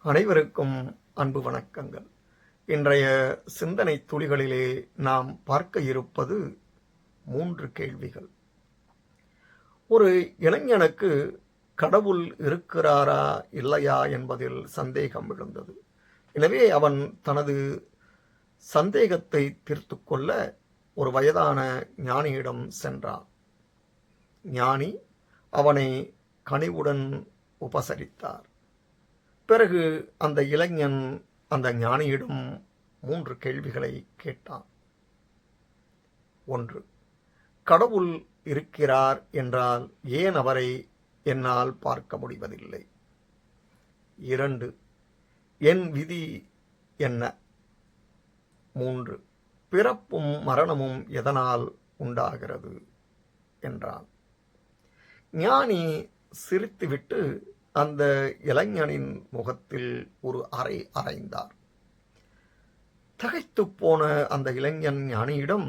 அனைவருக்கும் அன்பு வணக்கங்கள். இன்றைய சிந்தனை துளிகளிலே நாம் பார்க்க இருப்பது 3 கேள்விகள். ஒரு இளைஞனுக்கு கடவுள் இருக்கிறாரா இல்லையா என்பதில் சந்தேகம் எழுந்தது. எனவே அவன் தனது சந்தேகத்தை தீர்த்து கொள்ள ஒரு வயதான ஞானியிடம் சென்றான். ஞானி அவனை கனிவுடன் உபசரித்தார். பிறகு அந்த இளைஞன் அந்த ஞானியிடம் 3 கேள்விகளை கேட்டான். 1. கடவுள் இருக்கிறார் என்றால் ஏன் அவரை என்னால் பார்க்க முடிவதில்லை? 2. என் விதி என்ன? 3. பிறப்பும் மரணமும் எதனால் உண்டாகிறது என்றான். ஞானி சிரித்துவிட்டு அந்த இளைஞனின் முகத்தில் ஒரு அறை அறைந்தார். திகைத்துப் போன அந்த இளைஞன் ஞானியிடம்,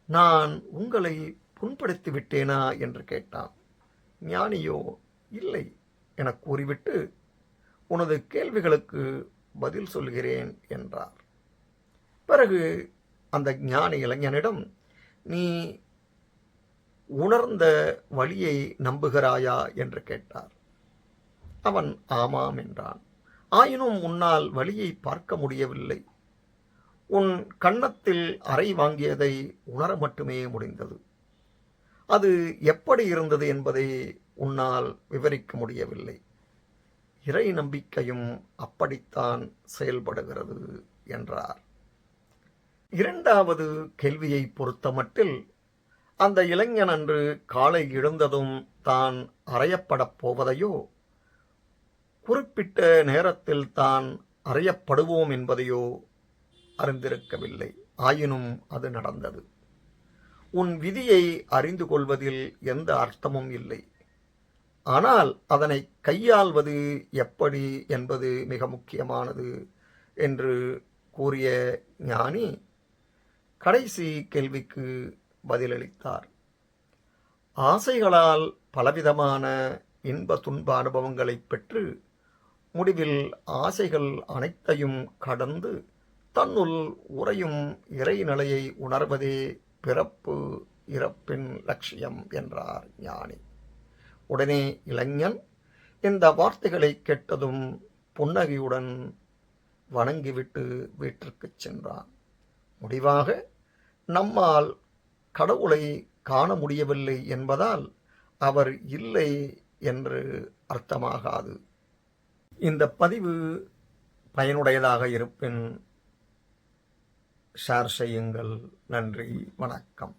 நான் உங்களை புண்படுத்தி விட்டேனா என்று கேட்டான். ஞானியோ இல்லை என கூறிவிட்டு, உனது கேள்விகளுக்கு பதில் சொல்கிறேன் என்றார். பிறகு அந்த ஞானி இளைஞனிடம், நீ உணர்ந்த வழியை நம்புகிறாயா என்று கேட்டார். அவன் ஆமாம் என்றான். ஆயினும் உன்னால் வழியை பார்க்க முடியவில்லை. உன் கன்னத்தில் அறை வாங்கியதை உணர மட்டுமே முடிந்தது. அது எப்படி இருந்தது என்பதை உன்னால் விவரிக்க முடியவில்லை. இறை நம்பிக்கையும் அப்படித்தான் செயல்படுகிறது என்றார். 2வது கேள்வியை பொறுத்தமட்டில், அந்த இளைஞன் அன்று காலை எழுந்ததும் தான் அறையப்படப் போவதையோ குறிப்பிட்ட நேரத்தில் தான் அறையப்படுவோம் என்பதையோ அறிந்திருக்கவில்லை. ஆயினும் அது நடந்தது. உன் விதியை அறிந்து கொள்வதில் எந்த அர்த்தமும் இல்லை. ஆனால் அதனை கையாள்வது எப்படி என்பது மிக முக்கியமானது என்று கூறிய ஞானி கடைசி கேள்விக்கு பதிலளித்தார். ஆசைகளால் பலவிதமான இன்ப துன்ப அனுபவங்களை பெற்று முடிவில் ஆசைகள் அனைத்தையும் கடந்து தன்னுள் உறையும் இறைநிலையை உணர்வதே பிறப்பு இறப்பின் லட்சியம் என்றார் ஞானி. உடனே இளைஞன் இந்த வார்த்தைகளை கேட்டதும் புன்னகையுடன் வணங்கிவிட்டு வீட்டிற்கு சென்றான். முடிவாக, நம்மால் கடவுளை காண முடியவில்லை என்பதால் அவர் இல்லை என்று அர்த்தமாகாது. இந்த பதிவு பயனுடையதாக இருப்பின் ஷேர் செய்யுங்கள். நன்றி, வணக்கம்.